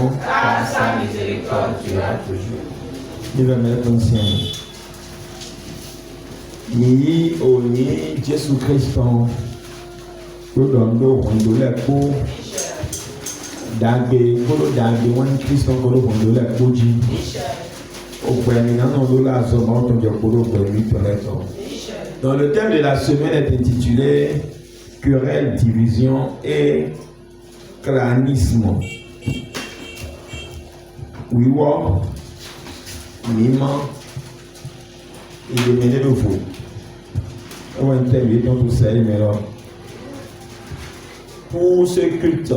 maintenant, car sa miséricorde durera toujours. il va mettre en scène. Ni Oni Jésus Christ en Rodondo Hondoleko Dagbe Kolo Dagbe One Christ en Kolo Hondoleko Ji Donc le thème de la semaine est intitulé Querelle, division et cranisme. Wiwa, Nima et le mêlé de vous. On va interviewer dans tout ça, mais alors, pour ce culte,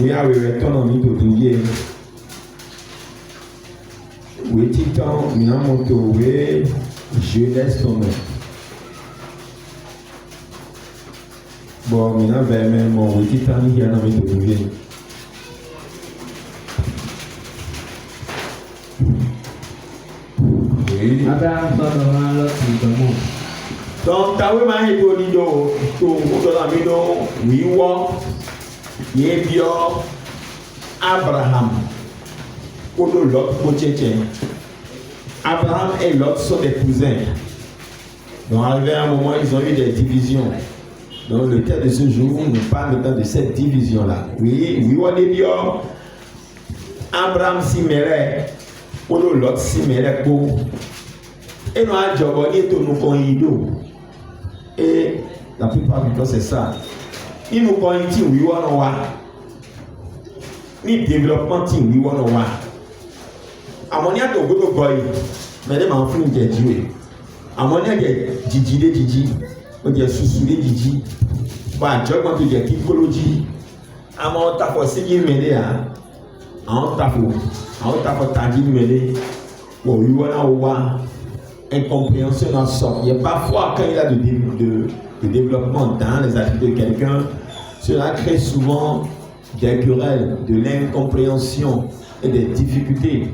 we are returning to the year. We titan, minamoto, we jeunesse ton nom. Bon, mina verme, mon we titan, il y a un ami de l'oublier. Abraham sort devant l'autre du monde. Donc, tawe ma hebo lido, to mudo la mido, wiwo, yebio, Abraham, kodo Lot, kocheche. Abraham et Lot sont des cousins. Donc, arrivé à un moment, ils ont eu des divisions. Donc, le thème de ce jour nous parle maintenant de cette division-là. Oui, wiwo yebio, Abraham simere, kodo Lot simere ko. Et nous avons dit que nous avons. Et la plupart du temps, c'est ça. Il nous avons dit que nous avons ni développement, nous avons à mon avis, nous avons mais les enfants ont joué. À mon avis, Didi, on dit Sousoulé Didi, bah, Job, on dit Kikoloji. À mon avis, c'est qui mêlé à un tafou, tadi mêlé. Bon, il y a incompréhension dans sort. Il y a parfois, quand il y a de développement dans les activités de quelqu'un, cela crée souvent des querelles, de l'incompréhension et des difficultés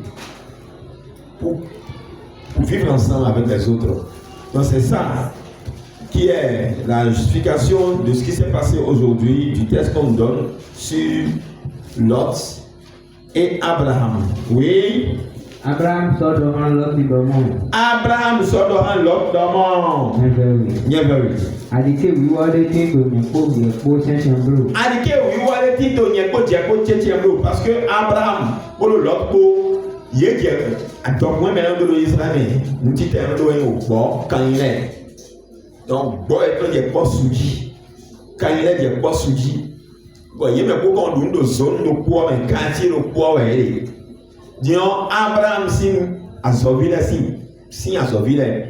pour vivre ensemble avec les autres. Donc c'est ça qui est la justification de ce qui s'est passé aujourd'hui, du texte qu'on donne sur Lot et Abraham. Oui. Abraham sort devant l'autre du monde. Abraham sort devant l'autre du monde. Adike wiwale tito nyeko yeko chechembro. Adike wiwale tito nyeko chechembro parce que Abraham pour l'autre ko yeke donc moi maintenant de l'Israël nous dit un do en bon quand il est donc bon et quand il est pas souji quand il est pas souji bon il me ko kon do zone do poids mais quartier do poids ouais disons Abraham sin azovile si azovile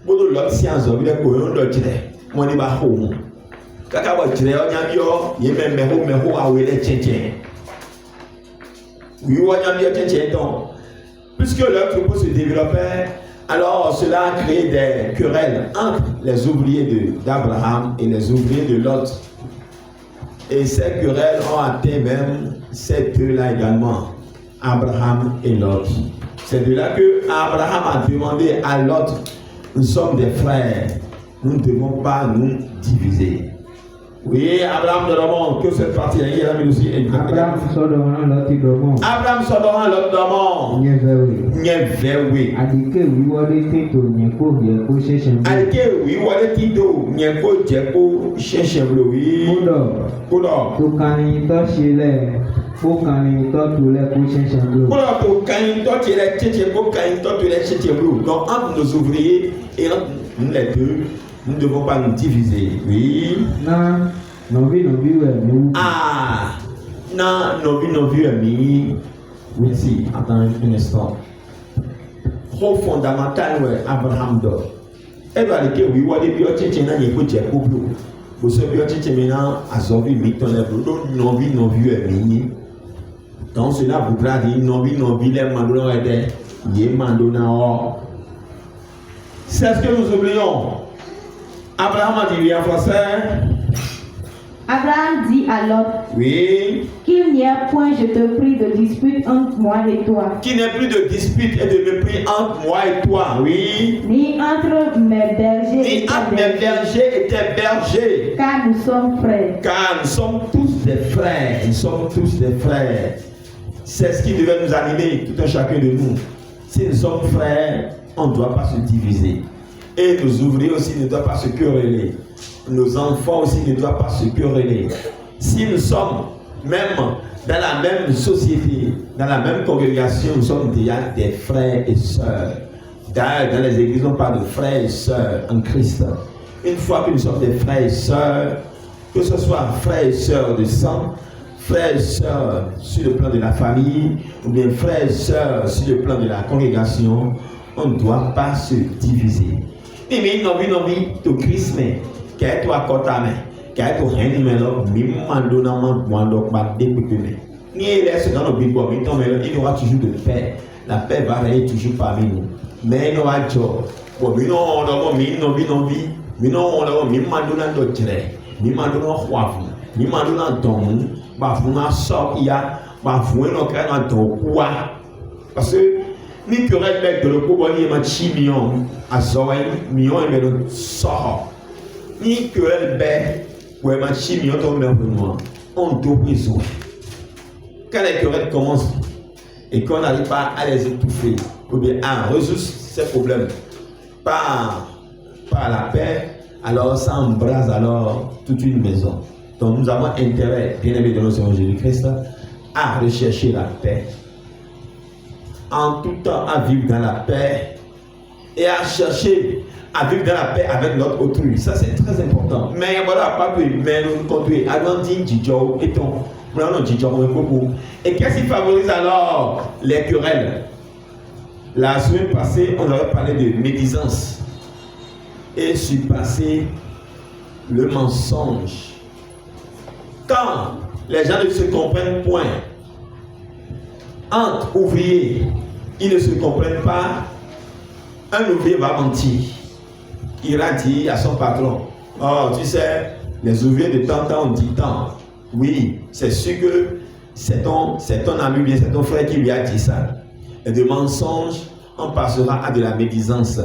bodo lot si azovile ko yon do jire mo ni ba ho kaka ba jire o nya bio ye me ho awele cheche oui o nya bio cheche donc puisque leur troupeau se développait alors cela a créé des querelles entre les ouvriers d'Abraham et les ouvriers de Lot et ces querelles ont atteint même ces deux-là également, Abraham et Lot. C'est de là que Abraham a demandé à Lot, nous sommes des frères, nous ne devons pas nous diviser. Oui, Abraham demande que cette partie il a mis aussi Abraham sort devant l'autre du monde. Abraham sort devant l'autre du monde. Nyevewe. Adike wiwale tito nyeko yeko chechembro. Adike wiwale tito nyeko yeko chechembro. Kodo. Tukani to shile. Kokani to tule ko chechembro. Kodo tukani to tule cheche kokani to tule chechembro. Donc entre nos ouvriers et entre nous les deux, nous ne devons pas nous diviser. Oui. Na novi ouais. Ah. Na novi ouais. Oui, si. Attends un instant. Trop fondamental ouais Abraham do. Et va dire oui wali bio cheche na yeko jeko blo. Bo so bio cheche maintenant azovi miton le blo novi ouais. Donc cela voudra dire novi les mandona ouais ye mandona o. C'est ce que nous oublions. Abraham a dit en français. Abraham dit à Lot, oui, qu'il n'y ait point, je te prie, de dispute entre moi et toi. Qu'il n'y ait plus de dispute et de mépris entre moi et toi, oui. Ni entre mes bergers et tes bergers. Car nous sommes frères. Car nous sommes tous des frères. Nous sommes tous des frères. C'est ce qui devait nous animer, tout un chacun de nous. Si nous sommes frères, on ne doit pas se diviser. Et nos ouvriers aussi ne doivent pas se quereller. Nos enfants aussi ne doivent pas se quereller. Si nous sommes même dans la même société, dans la même congrégation, nous sommes déjà des frères et sœurs. Dans les églises, on parle de frères et sœurs en Christ. Une fois que nous sommes des frères et sœurs, que ce soit frères et sœurs de sang, frères et sœurs sur le plan de la famille, ou bien frères et sœurs sur le plan de la congrégation, on ne doit pas se diviser. Mais non, tu Christ, mais qu'est-ce que tu as côté main, qu'est-ce que tu as rien mais là, ni il reste dans nos bibles, il y aura toujours de paix. La paix va régner toujours parmi nous. Mais il y aura job. Bon, mais non, on a mis non, mais non, on a mis mandona d'autres, ni mandona roivre, ni mandona don, bah, vous n'avez sorti, bah, vous n'avez quoi. Parce que, ni que respecte le pouvoir, il y a un chimion, à Zoé, million et le sort. Ni que elle bête, ou un chimion, on doit résoudre. Quand les querelles commencent et qu'on n'arrive pas à les étouffer, ou bien à résoudre ces problèmes par la paix, alors ça embrase alors toute une maison. Donc nous avons intérêt, bien aimé de notre Seigneur Jésus-Christ, à rechercher la paix. En tout temps à vivre dans la paix et à chercher à vivre dans la paix avec notre autrui. Ça c'est très important. Mais voilà, pas que mais nous conduire. Agrandis, Djidjo et ton. Et qu'est-ce qui favorise alors les querelles? La semaine passée, on avait parlé de médisance et surpasser le mensonge. Quand les gens ne se comprennent point, entre ouvriers, ils ne se comprennent pas, un ouvrier va mentir. Il a dit à son patron, oh tu sais, les ouvriers de tant temps dit tant. Oui, c'est sûr que c'est ton ami, bien c'est ton frère qui lui a dit ça. Et de mensonge, on passera à de la médisance.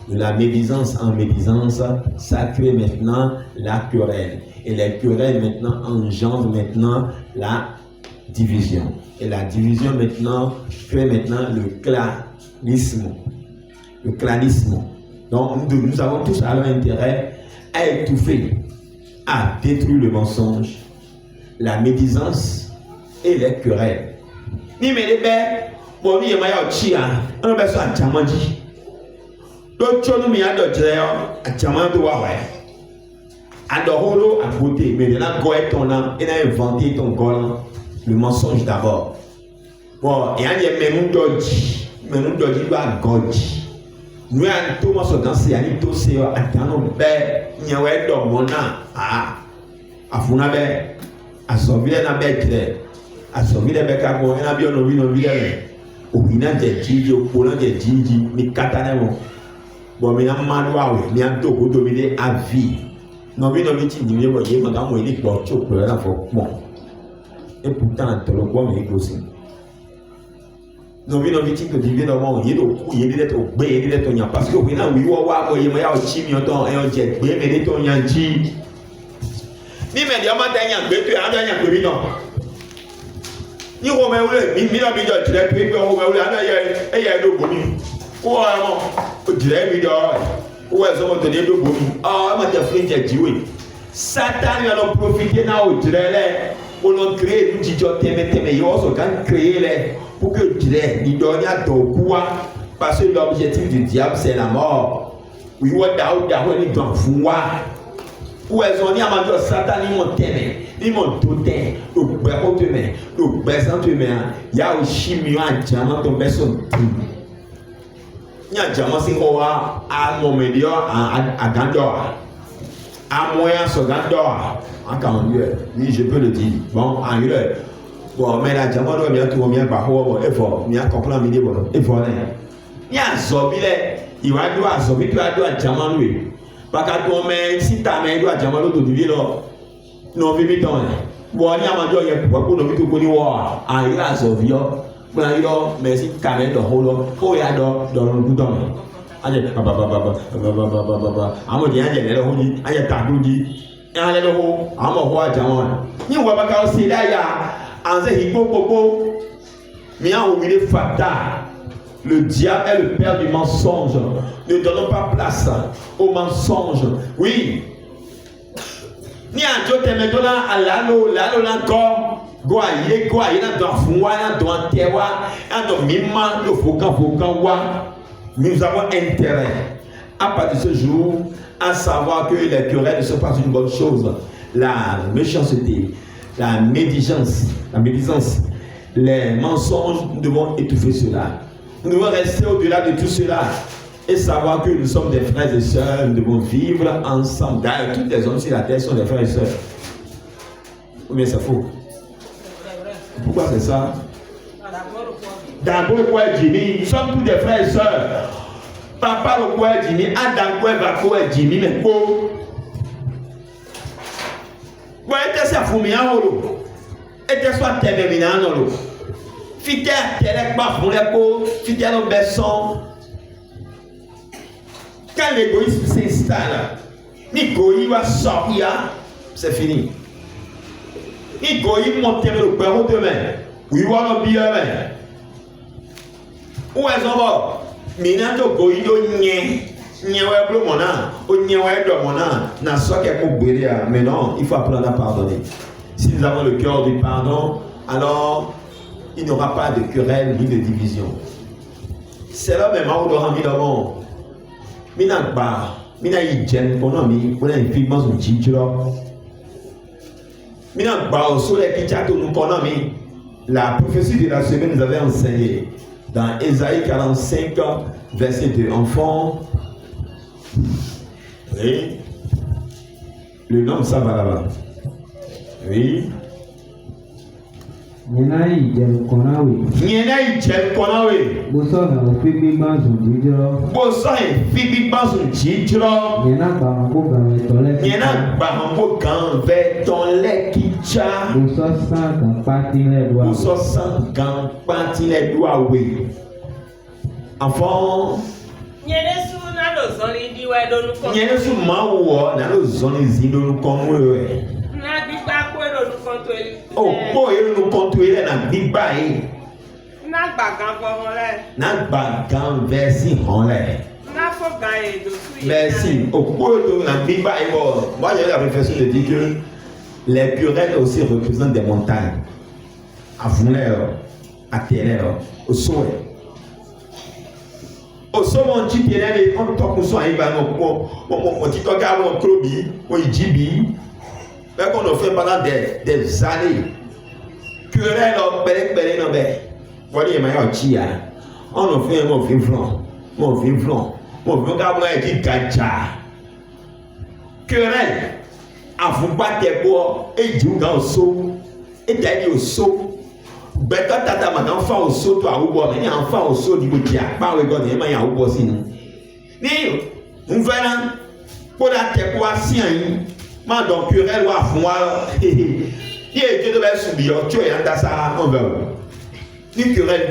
De la médisance en médisance, ça crée maintenant la querelle. Et les querelles maintenant engendrent maintenant la division. Et la division maintenant crée maintenant le clanisme. Le clanisme. Donc nous avons tous alors intérêt à étouffer, à détruire le mensonge, la médisance et les querelles. Ni mais les bêtes, bon, ni y'a chia, on a besoin de chamandi. Donc, tu nous mets à d'autres, à chamando, ouais. À d'orolo, à côté, mais de là, goet ton âme, et a inventé ton golan, le mensonge d'abord. Bon, et on y a même dodgy, doit godji. Nous avons tout le monde dans ces années, tout c'est à tant de bêtes, il y a un homme, mon âme, à Funabe. A sauvé la bête, a sauvé les becs à moi, et a bien nommé nos villages. Au Bina de Gigi, au Poland de Gigi, mais Catanemo. Bon, mais un manoir, mais un topo dominé à vie. Non, mais non, mais tu dis, voyez, madame, il est pour tout, pour la fois. Bon. Et pourtant, tu le vois, mais il aussi. Non, mais non, mais tu dis, évidemment, il est au cou, il est au bé, il est au nia. Parce que oui, là, oui, il y a un chimion, et un jet, mais il est au yanji. Ni mais dia ma tanya gbe tu ada nya gbe no ni wo me wule mi na bi do dire pe pe wo me wule ana ye do bomi ko mo o dire mi do o we so mo to de do bomi ma te frin je jiwe Satan va profiter na o dire le pour nous créer du jijo teme yo so kan créer le pour que dire ni do nya do kuwa parce que l'objectif du diable c'est la mort oui wa da ni do fun wa. Où elles ont dit à ma Satan, ils m'ont témé, ils m'ont douté, le béro te met, le baisant te met, il y a aussi mieux un diamant ton baisson. Il y a un diamant, c'est quoi à mon média, à Gandor, à moyen sur Gandor, en 42, oui, je peux le dire. Bon, en une heure. Bon, mais la diamant doit bien tout, bien par effort, bien comprendre, midi, bon, effort. Il y a un zombie, il va doit zombie, tu vas doit diamant, lui. Parce que si ta main doit dire que tu es là, non, mais tu bon, il y a un jour, il y a beaucoup de gens qui disent il a sauvé, mais si ta main doit rouler, il y a dans le bouton. Il y a il y a Mia oublié fatal. Le diable est le père du mensonge. Ne donnons pas place au mensonge. Oui. Ni a Dieu te met dans l'alo encore. Goa na do afunwa na do antewa na do mima do fokan wa. Nous avons intérêt à partir de ce jour à savoir que les querelles ne sont pas une bonne chose. La méchanceté, la médisance, les mensonges, nous devons étouffer cela. Nous devons rester au-delà de tout cela et savoir que nous sommes des frères et sœurs, nous devons vivre ensemble. D'ailleurs, toutes les hommes sur la terre sont des frères et sœurs. Ou bien c'est faux? Pourquoi c'est ça? D'abord, quoi Jimmy, nous sommes tous des frères et sœurs. Papa le quoi Jimmy, Adam quoi va quoi Jimmy, mais quoi? Quoi était ça fumia ou était soit terminé non lo. Fité télé pas pour les peaux, fité nos besson. Quand l'égoïsme s'installe, Nico il va sortir, c'est fini. Nico il monte le perro demain. Oui, voilà bien. Où est-ce qu'on va? Minato goido nyewe blo mona, o nyewe do mona, na so ke ko gbere mais non, il faut apprendre à pardonner. Si nous avons le cœur du pardon, alors il n'y aura pas de querelle ni de division. C'est là même où doit ramener le monde. Mina yijen konomi, on a une fille dans un chichiro. Mina ba o so le kichato nous konomi. La prophétie de la semaine nous avait enseigné dans Ésaïe 45, verset 2. Enfant, oui, le nom ça va là-bas. Oui. Nyena ijem konawe. Boso na ofibi banzu jijiro. Nyena bahambo gan vetole kicha. Boso san gan patile doa we. Enfant. Nyenesu na lo zoni diwe donu kon. Nyenesu mawo na lo zoni zindo kon we. Na gbigba ko ero nu kon to ele. Oh, po ero nu kon to ele na gbigba e. Na gbagan fo le. Na gbagan versi hon le. Na fo gan e do su. Merci. Au po to na gbigba e bo. Moi j'ai la réflexion de dire que les querelles aussi représentent des montagnes. À Founère, à Terre, au Soé. Au Soé, on dit que on toque sur un iban, on dit que on klobi, on jibi. Mais qu'on a fait pendant des années. Querelle, belé, non, ben. Voilà, il m'a dit, on a fait mon vivant. Mon gars, moi, dit gacha. Querelle, à vous battre bois, et du gars au saut, et d'aller au saut. Ben, quand t'as un enfant au saut, toi, ou bois, mais un enfant au saut, du coup, tu as pas regardé, mais il y a un bois sinon. Ni, on va là, pour la tête, pour assis, man donc querelle ou à fond, il est de belle subir, tu es dans ça, on veut. Ni querelle,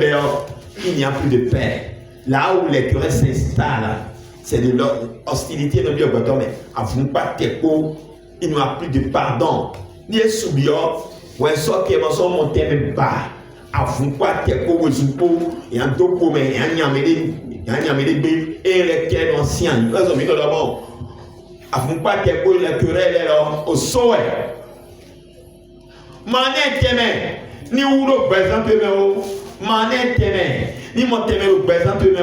il n'y a plus de paix. Là où les querelles s'installent, c'est de l'hostilité, de l'hostilité, mais à vous pas tes coups, il n'y a plus de pardon. Ni subir, ou un sort qui est son monté, mais bas. À vous pas tes coups, et un dopo, mais un yamé, et les querelles anciens, ils ont mis d'abord. Afin pas que pour les querelles au souhait. Mané témé, ni ou le présent témé, mané témé, ni mon témé le présent témé,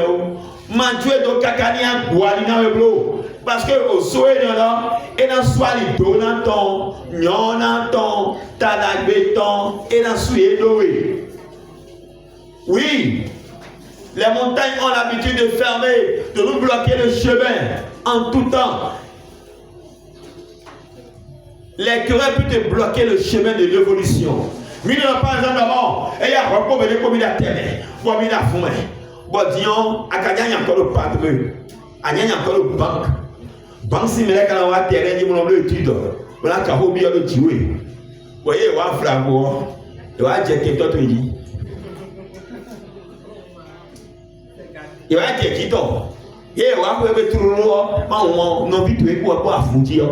manjoué do kakania gualina le blo. Parce que au souhait là, et dans soit les donaton, nyonaton, talagbeton, et dans souhait doé. Oui, les montagnes ont l'habitude de fermer, de nous bloquer le chemin en tout temps. Les querelles peuvent te bloquer le chemin de l'évolution. Mais il n'y a pas un d'abord. Et il y a un rapport avec la terre. Pour la fumée. Bon, disons, à Kanya, il y a encore le padre. À Kanya, il y a encore le banque. Banque, si mais là, quand on va terrain, il y a une étude. Voilà, quand on va le tuer. Vous voyez, on va faire quoi? Il va dire que toi, tu dis. Il va dire que toi. Il va faire tout le monde. Non, vite, tu es pour affronter.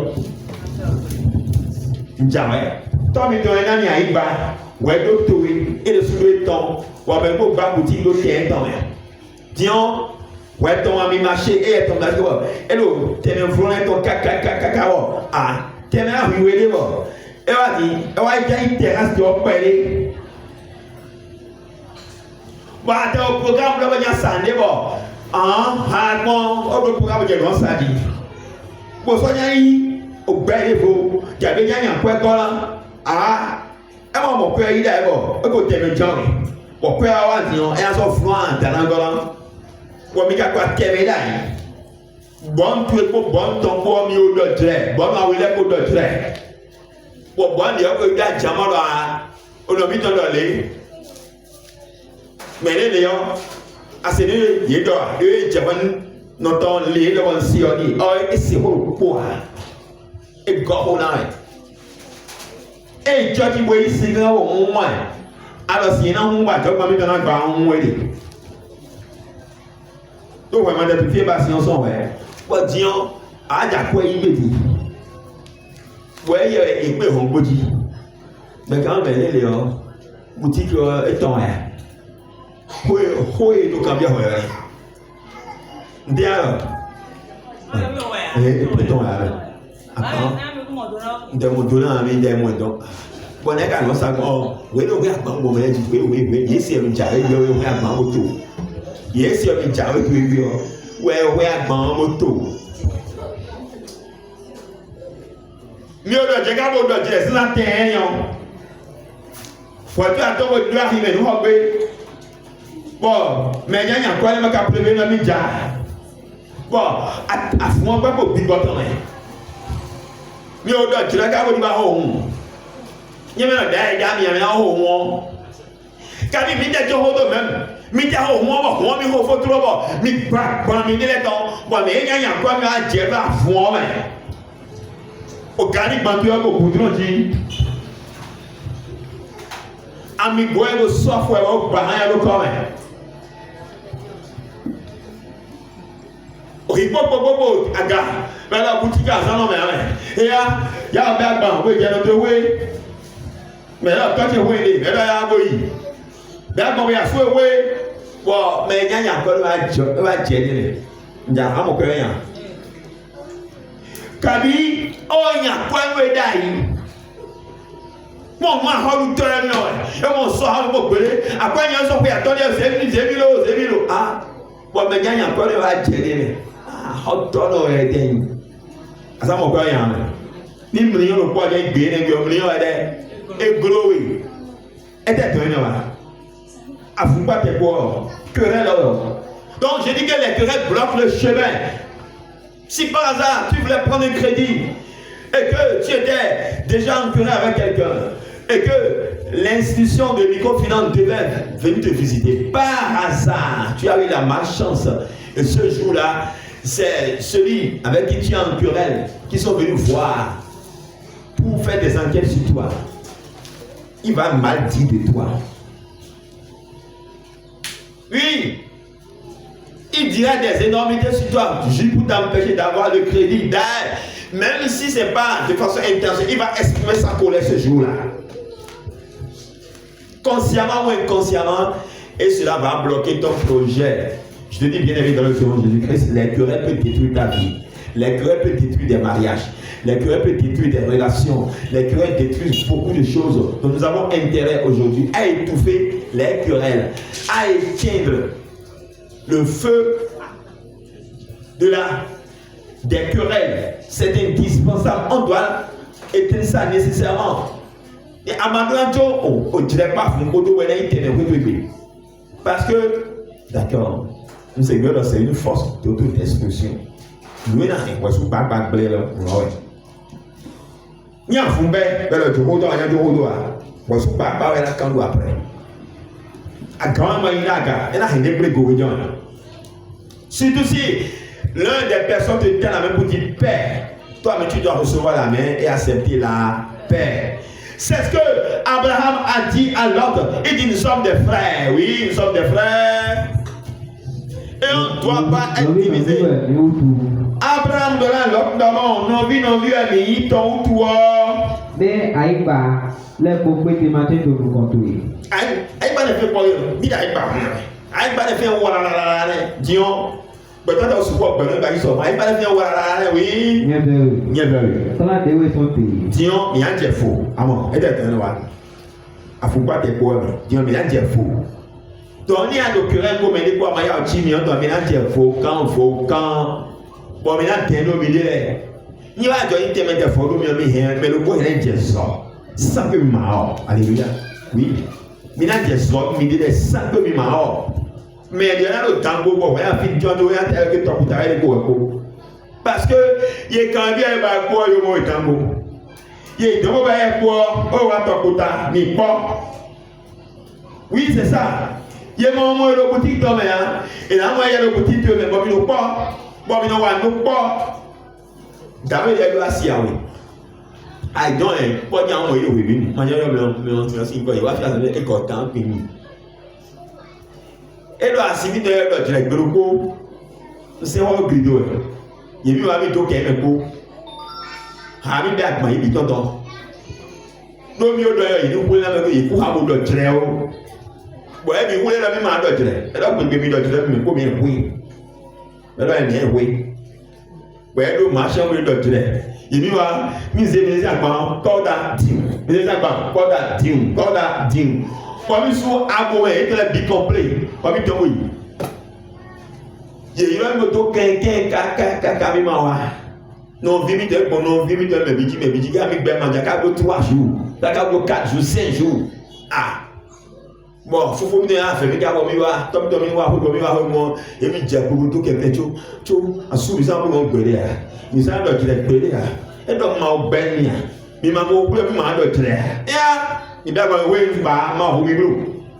Jamais. Tant que tu es dans les aïbas, ouais, docteur, et le sous-temps, Ou bien pour bas boutique l'autre qui est temps. Tiens, ouais ton ami marché et ton marché. Hello, t'es un volant ton cacao. Ah, t'es un ruelé bon. Et va dire, et va dire une terrasse de opérer. Bah, t'es au programme là, il y a ça, bon. Ah, bon, au programme de l'on ça dit. Bon, soignez au bel beau, qui avait gagné un point là. Ah, et moi, mon père, il est bon. Écoutez, le genre. Mon père, il a dit, il a son froid en talent. Pour me dire quoi, Kevin là. Bon, tu es pour bon, ton pour mieux au docteur. Bon, on va aller au docteur. Pour bon, il y a un gars qui a mal à. On a mis dans le lait. Mais les lions, à ce moment-là, il y a des gens qui ont les lions aussi. Oh, et c'est pourquoi. Et go on a. Et tu as dit, oui, c'est là au moins. Alors, si y a un moment, tu vas me donner un grand moment. Donc, vraiment, depuis que tu es son ouais. Pour dire, ah, il y a quoi il me dit. Oui, il y a un peu de boutique. Mais quand même, les lions, boutique est en l'air. Oui, nous cambions. D'ailleurs, de mon donnant à mes démons. Bon, les gars, nous savons, oui, nous avons un moment de oui, yes, il y a une jarre, il y a un moto. Yes, il y a une jarre, oui, oui, un moto. Mieux de Jacob ou de Jess, la terre, faut-il attendre que tu arrives à nous? Bon, mais il y a quoi qui a prévu dans le média. Bon, à fond, pas pour big bottom. Mais au delà, tu l'as qu'à vous dire, il y a un home. Car il m'y a dit au même. Mais au moins, mais il faut trop. Mais pas les temps. Bon, mais il y a quoi à dire à fond. Au Cali, bantu à beaucoup de dit. Ami, boy, le software au barrage à l'eau. Bobo, aga, mais la boutique a ça non mais et ya un bagban, oui, il y a deux way. Mais là, quand tu es mais là, il y a un boy. Bagban, il y a soit way. Bon, mais il y a encore un génie. Il y a un peu rien. Kabi, oh, il y a quoi de d'ailleurs. Mon ma holu tere no e mo so ha mo pere akwanya so pe atole zemilo ah bo me nya ko le wa jere ni ah otolo e den asa mo kwa yan ni mi yo lo po je gbe ni bi o mi yo de e growi e te to ni wa afugba te ko querelle donc je dis que les querelles bloquent le chemin. Si par hasard tu voulais prendre un crédit et que tu étais déjà en querelle avec quelqu'un et que l'institution de microfinance devait venir te visiter. Par hasard, tu as eu la malchance. Et ce jour-là, c'est celui avec qui tu es en querelle qui sont venus voir pour faire des enquêtes sur toi. Il va mal dire de toi. Oui, il dira des énormités sur toi, juste pour t'empêcher d'avoir le crédit. Même si ce n'est pas de façon intentionnelle, il va exprimer sa colère ce jour-là. Consciemment ou inconsciemment, et cela va bloquer ton projet. Je te dis bien évidemment dans le nom de Jésus-Christ, les querelles peuvent détruire ta vie. Les querelles peuvent détruire des mariages. Les querelles peuvent détruire des relations. Les querelles détruisent beaucoup de choses. Donc nous avons intérêt aujourd'hui à étouffer les querelles, à éteindre le feu des querelles. C'est indispensable. On doit éteindre ça nécessairement. Et à ma on ne dirait pas parce que, d'accord, nous c'est une force d'auto-destruction. Nous n'avons pas de blé là. Nous avons fait le jour où nous avons pas la candou après. À grand maniaga, il y a des blés gouvernants. Surtout si l'un des personnes te tient la main pour dire Père, toi, mais tu dois recevoir la main et accepter la paix. C'est ce que Abraham a dit à l'autre. Il dit nous sommes des frères. Oui, nous sommes des frères. Et on ne doit pas être divisé. Abraham de là, l'autre d'abord, non vu, ami, ton ou toi. Mais Aïba, les propriétés matin de vous contrôler. Aïba les fait quoi il a pas aïe pas les fait voilà la dion peut-être au support ben ba iso aïe pas les fait voilà oui nyebe Tala dewe sonte. dion mi anje fo amo e de tan wa afugba te ko dion mi anje fo to ni a l'occurrence ko me ni ko ma ya o chi mi on to mi anje fo kan bon mi na ten no mi le ni wa jo yin te me de fo do mi he me lo ko he nje so ça peut mao alléluia oui mi na je so mi de ça peut mi mao mais il y a le tango bon ya fi jon do ya te ke to kuta ele ko parce que ye kan bi e ba ko yo mo tango ye do ba e ko o wa to kuta mi po oui c'est ça ye mo mo lo kuti to me ya e na mo ye lo kuti to me bo mi no po bo mi no wa no po David ye lo asia we I don't what you want to win. My young man, see, but you have to got down in me. Edo asibi de edo jere gboro se wo grido e yebi wa mi to ke me ko ha mi da gban ibi tonton no mi odo yo yi ku la me ko yi ku ha bo do jere o bo e bi wule la mi ma do jere e do gbe mi do jere mi ko mi ku e do e mi e we bo e do ma se wo do jere yebi wa mi se agban koda dim mi se agban koda dim Comme si vous avez été bien complet, comme il tombe. Il y a un moto qui non, vimite, bon, non, vimite, mais bidi, mais ben, mandaka, 3 jours, d'accord, 4 jours, 5 jours. Ah, bon, faut me dire, faire, regarde, on va, top, et puis, j'ai pour tout quelqu'un, tu as souvent pour mon gueuler, mais ça doit être gueuler, et donc, ma belle, mais ma beaucoup plus mal de traire. Idago we ba ma hu mi bro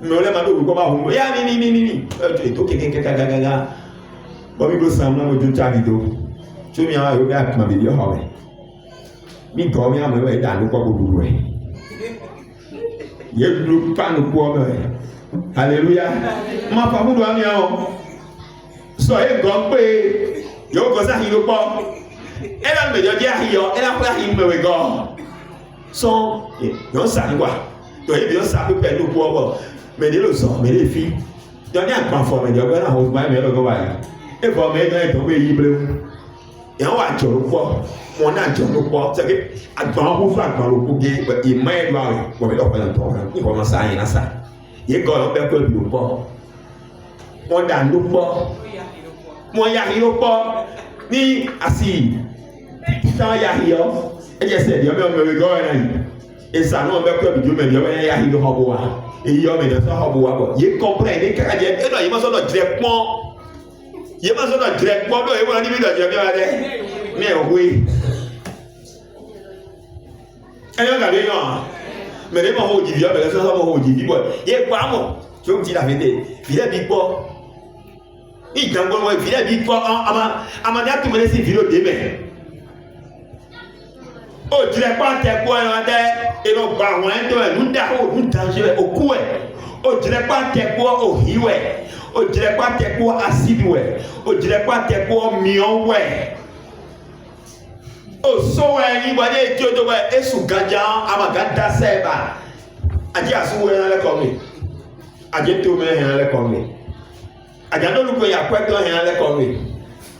me ole ma do ko ba hu ya ni to kekekekagaga bo mi bro sam na mo ju ta video chu mi a yo ba ma video ho mi go mi a mo we da lu ko gudu we ye du pa nu ko me hallelujah ma fa mu do ami o so e go pe yo go sa hi lo po e la me jo je hi yo e la ko hi me we go so yo sa ni wa to e bi o sa pe pẹ̀lú po owo me de lo so me le fi do ni agban fo me de ogba na ho gba me lo go ba yi e fo me do e to we yi bre yan wa jo lo po mo na jo lo po se ke agban hu fa agban lo po ge e ma e do awe wo me lo pa to ni ko ma sa yin na sa ye go lo pe ko bi lo po mo da lo po mo ya hi lo po ni asi ta ya hi yo e je se yo me go na yi esa no be ko bi jo me yo me ya hi lo ho bo wa e yo me de so ho bo wa bo ye comprendre ka je e do yi ma so do dire pon ye ma so do dire pon do e wo ni bi do dire bi wa de me o wi e yo ga le yo me de mo ho ji bi yo me so mo ho ji bi bo ye pa mo so ti la fete fi le bi po ìjàngbọ́n wọn ìfìlẹ̀ bí kọ́ àmàdí àtúmọ̀lẹ́ sí ìfìlẹ̀ òde mẹ́ ó jìrẹ̀ pàtẹ́kọ́ ẹ̀rọ adẹ́ èrò gba àwọn ẹ̀dọ́ ẹ̀ ló dá òun dànṣẹ́ òkú ẹ̀ ó jìrẹ̀ pàtẹ́kọ́ òhìwẹ̀ ó jìrẹ̀ pàtẹ́kọ́ àsìdìwẹ̀ ó jìrẹ̀ pàtẹ́kọ́ mìíràn ó sọ́wọ́ ẹ̀yìn wọlé tí ó tó wẹ̀ èsù gàjà àmàgàdá sẹ́ẹ̀bà àjẹ́ àsúwò ẹ̀rọ lẹ́kọ̀ọ́ mi àjẹ́ tó mẹ́rin ẹ̀rọ lẹ́kọ̀ọ́ mi àjàdọ́lùkọ yà pẹ́tọ́ ẹ̀hàn lẹ́kọ̀ọ́wé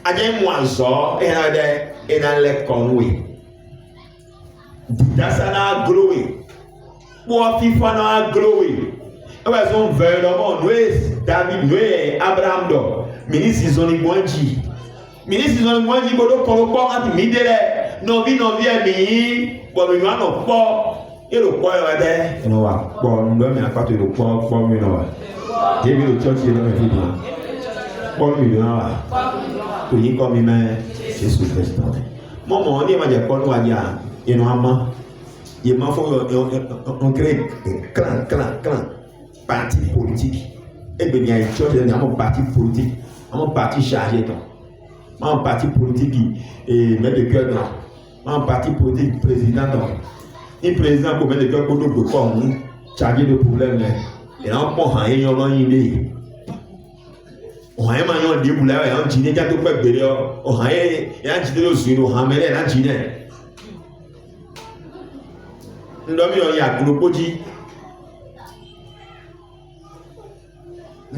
àjẹ́ mú àzọ́ ẹ̀hàn dẹ́ ẹ̀hàn lẹ́kọ̀ọ́wé dìdásá náà glówé pọ́ fífá náà glówé ẹ̀wẹ̀ sọ vẹ̀rẹ̀ lọ́mọ́ noé David noé Abraham dọ̀ mínísì zọ́ni gbọ́njì gbọ́dọ̀ kọ́lọ́ pọ́ àti mí délẹ̀ nọ̀bí ẹ̀mí bọ̀mí wọn nọ̀ pọ́ èrò pọ́ ẹ̀wẹ̀ dẹ́ ẹ̀nà wà pọ́ ńlọ́mí àpàtó èrò pọ́ mi nà wà débi ló chọ́ọ̀chì yẹn lọ́mọ ìdíje pọ́n mi lọ́wọ́ wa kò yí kọ́ mi mẹ́ Jésù Kristo mọ́mọ́ ní ìwádìí ẹ̀kọ́ ní wájú à inú àmọ́ yìí máa fọ́ ọ̀nkẹ́rẹ́ clan parti politique ẹgbẹ́ ní àyè chọ́ọ̀chì yẹn ní àwọn parti politique àwọn parti chargé tán àwọn parti politique mẹ́tẹ̀ẹ́kẹ́ tán àwọn parti politique président tán ní président kò mẹ́tẹ̀ẹ́kẹ́ kó dòdò kọ́ ọ̀hún chargé de problème lẹ́ ìran pọ̀ hàn yín yan lọ́yìn lé ọ̀hàn yẹn máa yan dìbò lára yàn jí ní ẹjá tó pẹ́ gbèrè ọ̀hàn yẹn jí ní oṣù inú ọ̀hàn mẹ́rẹ̀ láti jí náà ńlọ́mí ọ̀yìn àgbòrógbójí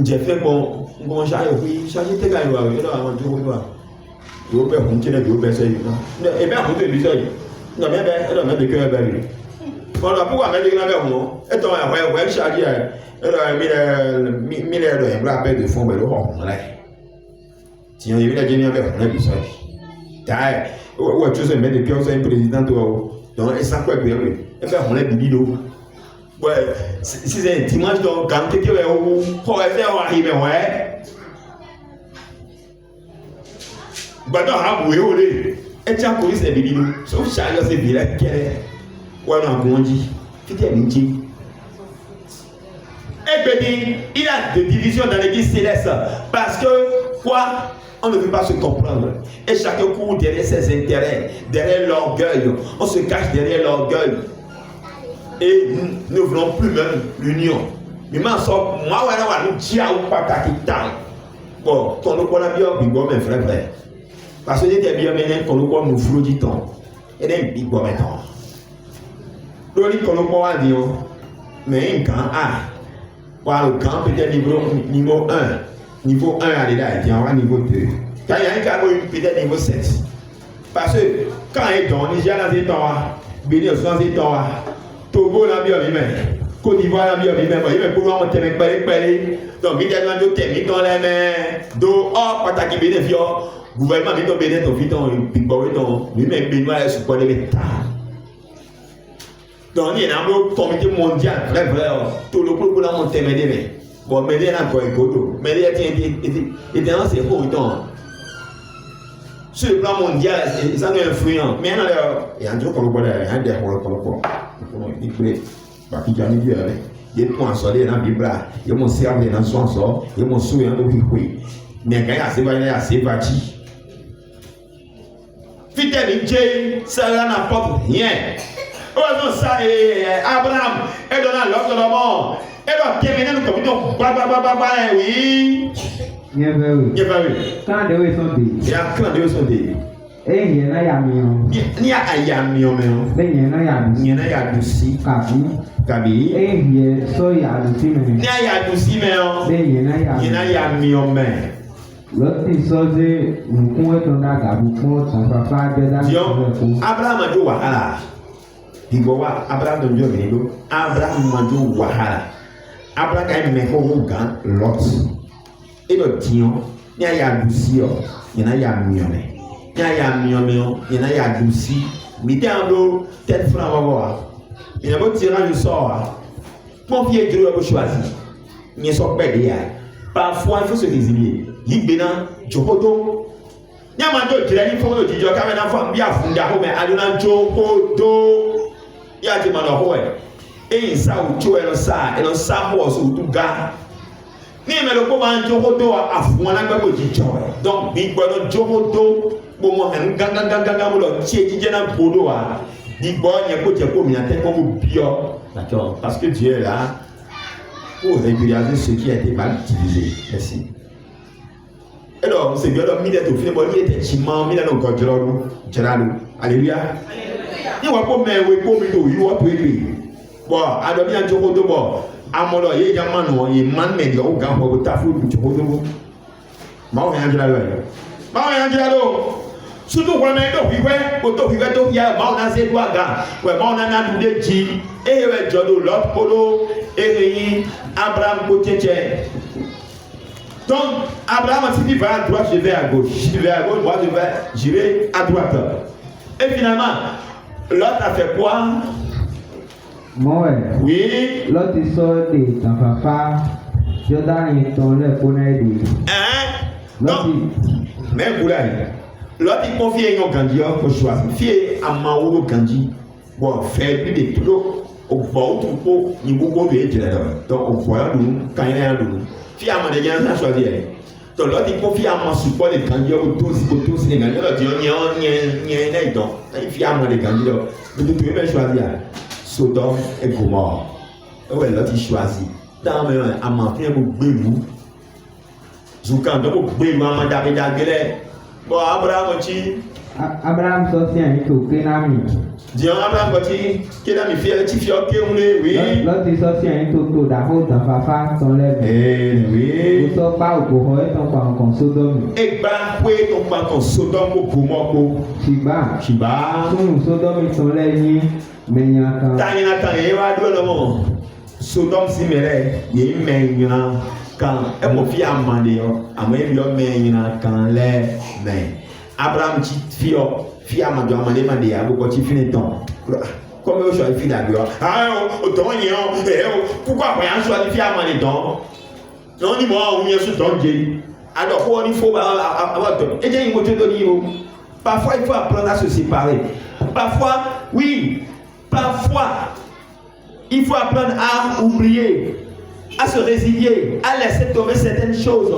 j'ai fait bon charge oui charge te ga yo yo àwọn tó wo yo be hun kile yo be se yo e be hun te bi se yo no me be e do me be ke be ri ko la pour me de na be hun e to ya we charge ya e do mi le do e bra pe de fond be lo hun la ti yo bi la je ni be hun bi se dai o tu se me de pio se président to donc e sa ko be ri e be hun la bi do ouais si c'est dimanche donc quand tu es au pour faire arriver ouais bah donc à bouer au lait et tu as police les bidou sauf charge c'est bien qu'elle ouais non comment dit qui t'es menti et ben il a des divisions dans l'église céleste parce que quoi on ne veut pas se comprendre et chacun court derrière ses intérêts derrière l'orgueil on se cache derrière l'orgueil. Et nous ne voulons plus même l'union. Mais moi, nous disons pas qu'à bon, quand nous connaissons bien, nous sommes frères. Parce que nous sommes bien maintenant, quand nous sommes nous flou du temps. Et nous sommes bien maintenant. Nous sommes bien, mais un camp A. Le camp peut-être niveau 1. Niveau 1 à l'état, il y a un niveau 2. Quand il y a un camp, peut-être niveau 7. Parce que quand il est dans le Niger, dans les temps, Bénin, dans les temps, Togo la bien même, Côte d'Ivoire la bien même, il veut pouvoir monter avec Palais, donc il y a un autre thème dans les mains, do oh pas qui bénéficie, gouvernement qui tombe bénéficie, ton fiton, big boy ton, lui même Benoît est sous quoi de l'État. Donc il y a un comité mondial, vrai, tout le groupe la monter mais demain, bon mais il y a encore un codo, mais il était dans ces hauts temps. Sur le plan mondial, ça nous influent. Mais il y a un truc qu'on voit là, il y a un des qu'on il faut pas qu'il y ait une vie avec. Il y a un point solide dans la Bible, il y a mon cerveau dans son sort, il y a mon souhait dans le pays. Mais quand il y a assez bâti, il y a assez bâti. Fidèle, ça n'apporte rien. Oh non, ça, Abraham, et dans l'ordre de la mort, et dans terminer nous comme oui. Bien vu. Quand de eux sont des. Il y a quand de sont des. Et il y en a yamio. Il y a ayamio mais. Ben il y en a yamio. Il y en a yadusi. Kabi. Et il y a soya yadusi mais. Il y a yadusi mais. Ben il y en a yamio. Il y en a yamio mais. L'autre chose nous pouvons dans gabu pour son papa de la. Abraham a dit wahala. Digowa Abraham de Dieu venido. Abraham a dit wahala. Abraham me ko gan lot. Et le dion, il y a yadusi, il y en a yamiome. Il y a yamiome, il y en a yadusi. Mettez en dos, tête franc, on va voir. Il y a un tirage de sort. Mon vieux Dieu a choisi. Il y a son père derrière. Parfois, il faut se résilier. Il y a un jokodo. Il y a un jokodo, il faut que tu dises, quand même, il y a un fondard, mais il y a un jokodo. Il y a un jokodo. Et il ça, il y a un ça, il y a un ça, il y a un gars. Ni mais le comment jokodo a fouana ko jijo donc big bono jokodo bo mo han ganga mo lo tie jije na podo a big boy nye ko je ko mi ate ko mo bio d'accord parce que Dieu est là pour régulariser ce qui a été mal utilisé merci et donc c'est bien donc mi d'être au fin bon il était chimant mi na no ko joro jaralu alléluia ni wa ko me we ko mi do you wa pray bon adomi an jokodo bon amolo ye jamano ye man me yo ga ho ta fu tu ko do ma o yan jira lo surtout kwa me do wiwe ko to wiwe to ya ma o na se do aga we ma o na du de ji e we jodo lot polo e Abraham ko cheche donc Abraham a dit va à droite je vais à gauche je vais à gauche moi j'irai à droite et finalement l'autre a fait quoi? Moi, oui. L'autre sort de ton papa, Jordan est ton le connaît de. Hein? Non. Mais vous l'avez. L'autre il confie à un candidat pour choisir. Fier à Mauro Gandhi. Bon, faire plus de tout. Au bord du pot, il vous compte de là. Donc, au foyer, nous, quand il est à nous. Fier à mon dégât, ça choisir. Donc, l'autre il confie à mon support de candidat autour sénégalais. L'autre dit, il y a un aidant. Il fier à mon dégât. Vous devez même choisir. Sodome et Gomorrhe. Ouais, là tu choisis. Dans le amant, il y a un bébou. Zoukan, donc bébou, amant David Aguilé. Bon, Abraham, tu. Abraham sorti un to Kenami. Dis Abraham, tu. Quel ami fier, tu fier, ok, oui. L'autre il sorti un to d'abord dans papa son lèvre. Oui. Vous sortez pas au courant, ton pas en Sodome. Et ben, oui, ton pas en Sodome ou Gomorrhe. Shiba. Shiba. Sodome ils sont lèvres, mais il y a quand. Tanya tanya, va dire le mot. Sodome si mêlé, il y a maintenant quand elle m'a fait amender, à moi il y a maintenant quand les mais Abraham dit fille amender amender à beaucoup de filles temps. Comme je suis fille d'abord. Ah autant pourquoi rien soit fille amender temps. Non ni moi on y est sous temps Dieu. Alors quoi il faut avoir et j'ai une moitié de niveau. Parfois il faut apprendre à se séparer. Parfois oui, parfois il faut apprendre à oublier, à se résigner, à laisser tomber certaines choses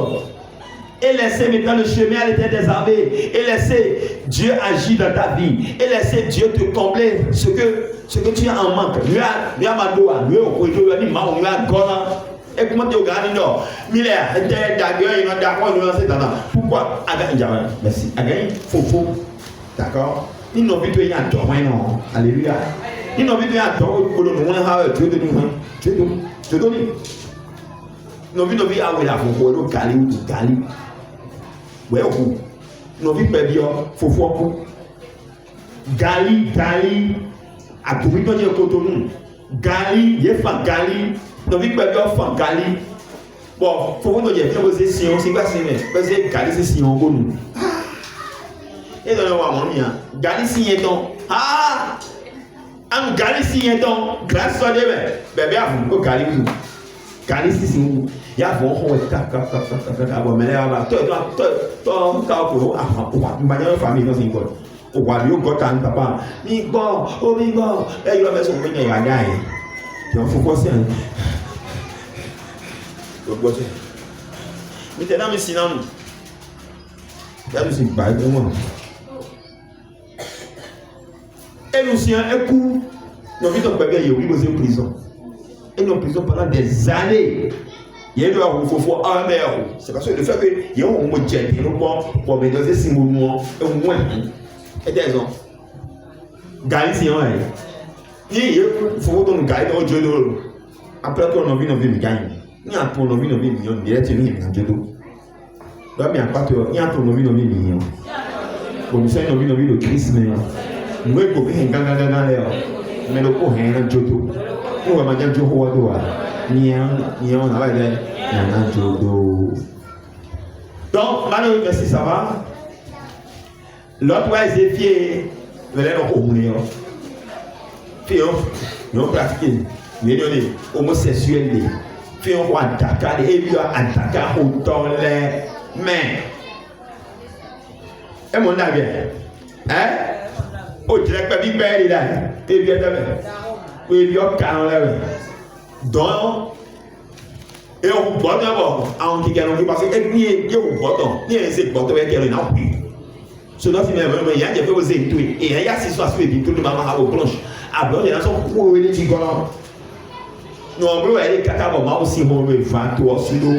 et laisser maintenant le chemin à l'éternel des armées et laisser Dieu agir dans ta vie et laisser Dieu te combler ce que tu as en manque. Lui a madoua, lui au corridor, lui a maou, lui a gona. Et comment tu as gagné non? Mille d'ailleurs, il a d'accord, il a c'est dans. Pourquoi? Merci. Again, faux. D'accord? Il n'a pas eu un dormant, non. Alléluia. Il n'a pas eu un dormant, il n'a pas eu un dormant. Dieu te donne. Il n'a pas eu un dormant, Gali. Ouais, il n'a pas eu un dormant, faux. Gali. A tout le monde est cotonou. Gali, il est fan Gali. Il n'a pas eu un dormant, Gali. Bon, faut vous dire, c'est si on s'y va, c'est Gali, c'est si on go. Et dans le moment, Gali si est donc. Ah! En Gali si est donc. Grâce à Dieu, bébé, à vous, Gali. Gali si vous. Il y a bon, on est mais là, famille dans une école. Au roi, il y a un papa. Migo, et il va mettre son peigne, il va gagner. Il faut passer. Maintenant, mais sinon, là, je suis pas pour moi. Et nous sommes un coup, nous avons fait en prison. Et nous en prison pendant des années. Il y a eu un maire. C'est parce que le fait qu'il y a un mot de jet, pour me donner 6 mois, au moins. Et des ans. Gali, c'est un. Il faut que nous gagnons dans le jeu. Après, on a vu nos vies, nous gagnons. Il y a pour nos vies, nous millions. Il y a des millions de jeux. Il y a pour nos vies, nous millions. Pour nous, c'est nos vies de Christ, mais. Nous sommes coupés dans l'air, mais nous sommes dans Jodo. Nous sommes dans Jodo. Nous sommes dans Jodo. Donc, maintenant, merci, ça va. L'autre fois, c'est fier. Nous sommes nous avons pratiqué. Nous sommes homosexuels. Nous sommes attaqués. Et nous avons attaqué autant les mains. Et mon ami, hein? O direct pas big bang là et bien demain oui bien quand là donc et on voit d'abord en qui gagne parce que ni et on voit donc ni c'est bon toi qui est là ce là c'est même il y a des fois vous êtes tout et il y a si soit suivi tout le monde a au planche à bord il y a son pour les petits colons nous on veut aller caca bon aussi on veut 23 silo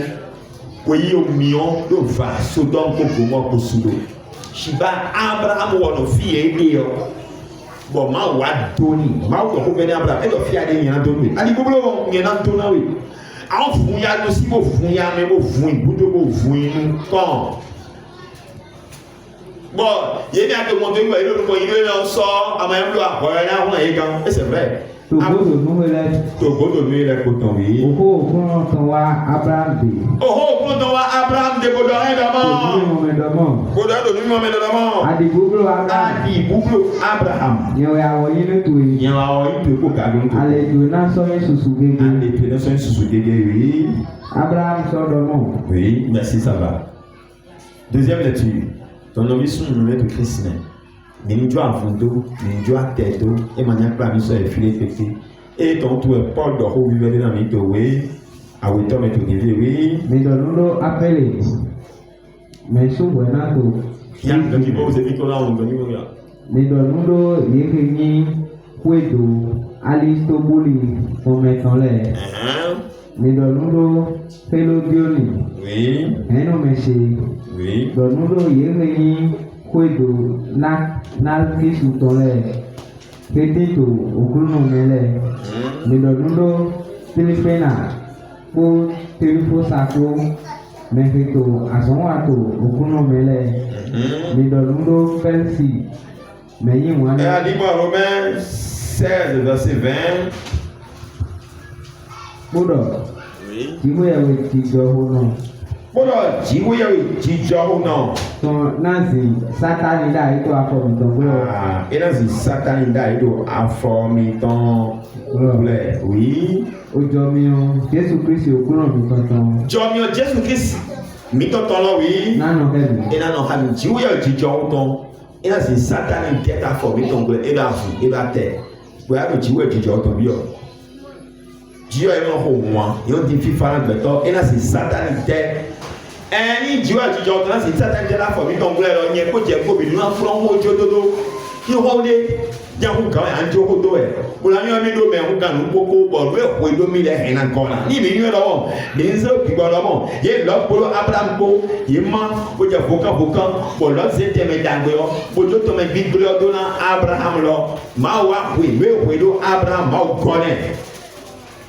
oui au million de va Sodome Gomorrhe pour silo Shiba Abraham wono fie dio bo ma wa doni ma wo ko beni Abraham e do fie ade yan doni ali bublo nyen na dona we a fun ya no si bo fun ya me bo fun budo bo fun nu kon bo ye ni ade mo de gba ile ko ile lo so ama en lo akore na won e gan e c'est vrai Togo de nous coton oui. Oho ton wa Abraham de bodo d'abord. Bodo de nous d'abord. Adi bublo Abraham. Yo ya wo yin tu yi. Yan wa wo yin ko ka don ko. Ale do na so yin susu gege. Ale do na so yin susu gege oui. Abraham Sodome. Oui, merci ça va. Deuxième lecture. Ton nom sont le nom de Christ. Minijua afundo, minijua teto, et mania plamiso et filet pété. Et ton tout est Paul de Roux vivait dans le oui, à 8 hommes et tout dévié, oui. Mais dans l'eau appelé. Mais souvent, il y a un petit peu, vous avez dit qu'on a un venu, regarde. Mais dans l'eau, il y a une Puedo, Alistoboli, pour mettre en l'air. mi dɔnudo pelodioni. Oui. Eno meche. Oui. Dɔnudo yereyi koedo na kisu tɔlɛ. Keteto okunu mele. Mi dɔnudo telefena ko telefo sako. Mefeto asɔnwato okunu mele. Mi dɔnudo felsi. Meyi wani. Et à Libre Romains 16, verset 20. Kódọ̀ Oui. ìwéyàwó ti jọ ọ̀nà. Kódà jíwéyàwó jíjọ́ náà. Tán náà sì sátánì dá ètò àfọ̀mìtàn gbọ́dọ̀. Et là, c'est Satan qui a été informé dans le. Oui. Ó jọ mi o, Jésù Kristi òkúràn mi kankan. Jọmọ Jésù Kristi mi tọ̀tọ̀ lọ wí. Nánà kẹ́dùn. Et là, non, hami jíwéyàwó jíjọ́ náà. Et là, c'est Satan qui a informé dans le. Et là, il va terre. Bóyá kò jíwéyàwó jíjọ́ náà bí ọ. Jíwéyàwó yẹn lọ kó wọn. Yóò di fífa gbẹtọ. Et là, c'est Satan qui ẹni jíwá jíjọ kan sì sátán jẹ́ láfọ̀ mi tó ń gbé lọ yẹn kó jẹ́ kóbi nínú afúnrán kó jó dodo kí wọ́n dé jáwó kan à ń jó kó tó ẹ̀ bóla ní ọmọ ìdó mẹ́rin kan ní kókó bọ̀ ló èkó ìdó mi lẹ̀ hẹ̀nà kọ́nà ní ìmì yín lọ́wọ́ ní n sẹ́ òkìgbọ́ lọ́wọ́ yé lọ́kpolo abraham kó yé má kó jẹ́ fòkàn bọ̀ lọ́sẹ̀ tẹ̀mẹ̀ dàgbé yọ bójú tẹ̀mẹ̀ gbígbé ọdún náà abraham lọ máa wá kó ìwé ìdó abraham máa gọ́nẹ̀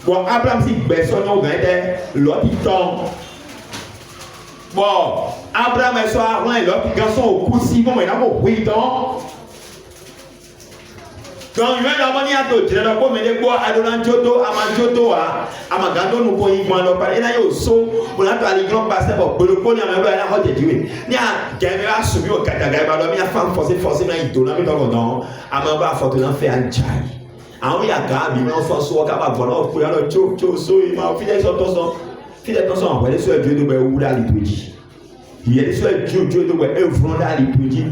bọ̀ abraham sì gbẹ̀sọ́ náà gàn dẹ́ lọ́tì tán. Bon, Abraham est sur Aaron et l'autre garçon au cou si bon, il a beau oui donc. Quand il y a la manière de dire le comme les bois à Dolanjoto, à Manjoto, à Magando, nous pouvons y prendre par et là il saut pour la aller grand passer pour le pôle à la route de Dieu. Il y a Gamera subi au Katagaï, il y a femme forcée, mais il donne dans le nom, à ma barre fortement fait un chai. Ah oui, à Gabi, mais on s'en sort capable de voir, pour le tchou, il m'a fait son toson. Fidèle personne envoyé sur Dieu de où la liturgie. Il y a sur Dieu de où œuvrant la liturgie.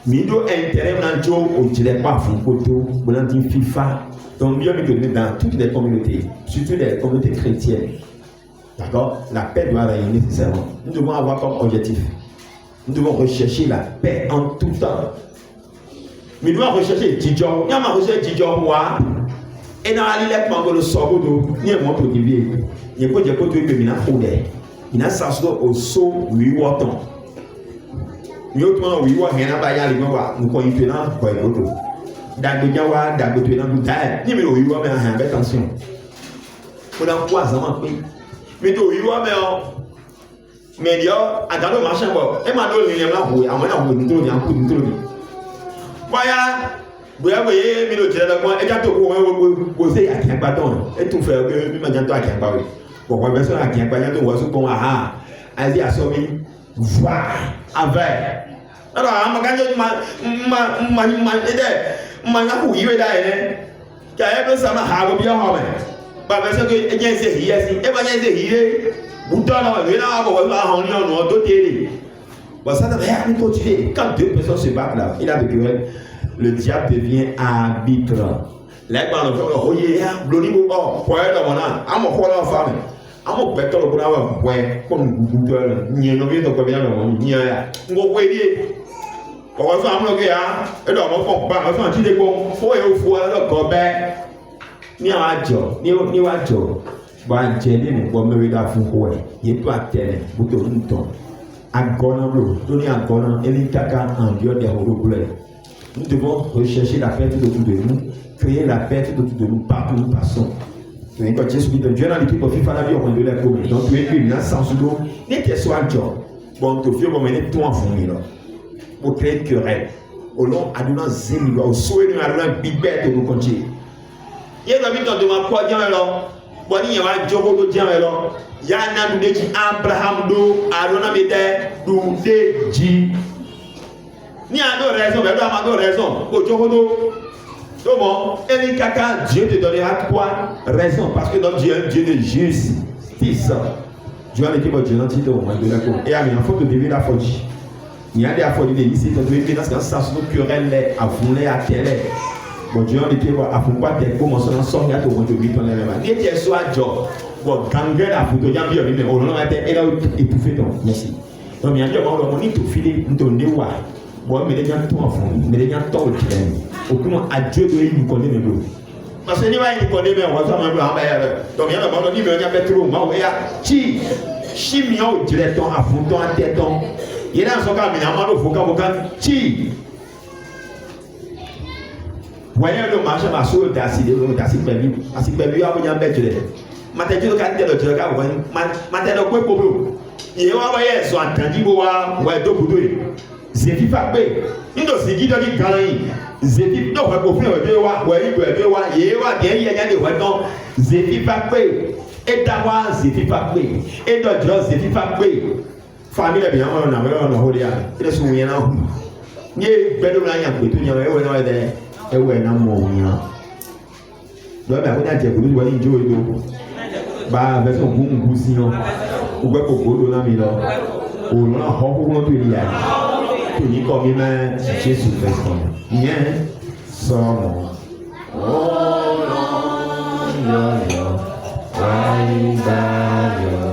Mido intérêt dans Dieu au dirait pas fond koto, bonanti FIFA. Donc Dieu me donne dans toutes les communautés, surtout les communautés chrétiennes. D'accord? La paix doit régner nécessairement. Nous devons avoir comme objectif. Nous devons rechercher la paix en tout temps. Mais nous devons rechercher Dijon. Il y a ma recherche Dijon moi. Et dans la lettre, on le sort il y a un montre qui vient. Il y a des côtés qui viennent à fouler. Il y a un sens au saut 8 watts. Il y a autrement 8 watts, il y a un bail nous connaissons pour les autres. Dans le Gawa, dans le Tuéna, nous taille. Il y a 8 watts, mais il y a attention. Pour dans 3 ans, mais 8 watts, mais il y a un dans le marché. Et maintenant, il y a un peu, à mon avis, il y a un peu de tout. Voilà. Bóyá bóyá mi ló jẹ́ lọ́gbọ́n ẹja tó kó wọ́n wọ́n ṣe àkíyànpá tán ẹ tún fẹ́ ọgbẹ́ mímọ̀ jẹ́ tó àkíyànpá rẹ̀ bọ̀kọ̀ ẹgbẹ́ sọ́nà àkíyànpá yẹn tó wọ́n sún pọ́n àhá àìsí àsọ́mi wá avẹ́ lọ́dọ̀ àwọn ọmọkájọ́ mma ń kú yíwé dá yẹn kí ayé tó sàmà ha bọ̀ bí ọ̀họ́ mẹ́ bàbá sọ́kè ẹjẹ́ ń ṣe yíyẹ sí ẹ bá yẹn ṣe yíyẹ bùtọ́ náà ìwé náà bọ̀ wọ́n ahọ́n ní ọ̀nà tó tẹ̀lé bọ̀ sátà bẹ́ẹ̀ á ní tó tué quand 2 personnes se battent là il a vécu le diable devient arbitre. Là, quand on fait, oh yeah, blonimo, oh, quoi, là, on a, à mon quoi, là, femme, à mon pète, le bonheur, ouais, comme Google, ni un objet de quoi bien, ni un, on va aider. On va faire un bloqué, hein, et là, on va faire un petit décon, faut et au foie, le gobet, ni un radio, ni un radio. Bon, j'ai dit, mais bon, me regarde, faut, ouais, il est pas tel, bouton, bouton. Agona, donner agona, et les caca en bio des rouleaux. Nous devons rechercher la paix tout autour de nous, créer la paix tout autour de nous, partout où nous passons. Quand Jésus dit, Dieu n'a dit qu'il faut faire la vie au moins de la commune. Donc, tu es une sans sous n'était soit Dieu. Bon, tu fais comme un tout en fourmi, là. Pour créer une querelle. Au long, à nous, zémi, au souhait de la bibette, nous continuer. Il y a des gens qui demandent quoi, Dieu, là. Bon, il y a un jour de Dieu, là. Il y a un homme qui Abraham, do, Arona, Médé, do, Déji. Ni à nos raisons, mais à nos raisons. Au Djokodo, comment et caca, Dieu te donnera quoi raison, parce que dans Dieu, Dieu de justice. Dieu a été votre Dieu, de la cour. Et il faut que tu deviennes la folie. Il y a des affolés ici, tu dois être dans ce sens où querelle à fouler à télé. Bon, Dieu a été à fouler pas tes commences à sortir au moins de 8 ans. Il était soit job. Bon, gangue la photo, il y a bien, mais on a été étouffé. Merci. Donc, il y a bien, on a tout filé, on a tout. Bon, mais les gens tout en font, mais les gens tout au autrement, à Dieu doit nous connaître le parce que ni va ni connaît bien on va même en bailler donc il y a le monde ni me nya betro ma o ya chi mi o directon afunton ateton il y a son cas mais na ma voka chi voyez le marché ma so dasi permis a nya betre mate jo ka de lo jo ka mate lo ko ko ye wa ba ye so atandi bo wa do budo e zefi fa pe ndo sigi do di gan yi zefi do wa ko fi o de wa ye wa de ye nya de wa don zefi fa pe e da wa zefi fa pe e do jo zefi fa pe famille bien on na ho dia ile so yen na hu ye gbedo na nya ko to nya e we na de e we na mo nya do ba ko na je ko do wa ni jo do ba version gungu si no o gbe kokoro na mi lo o na ho ko to ri ya to ni ko mi ma Jesus Christ ìyẹn so oh no yo why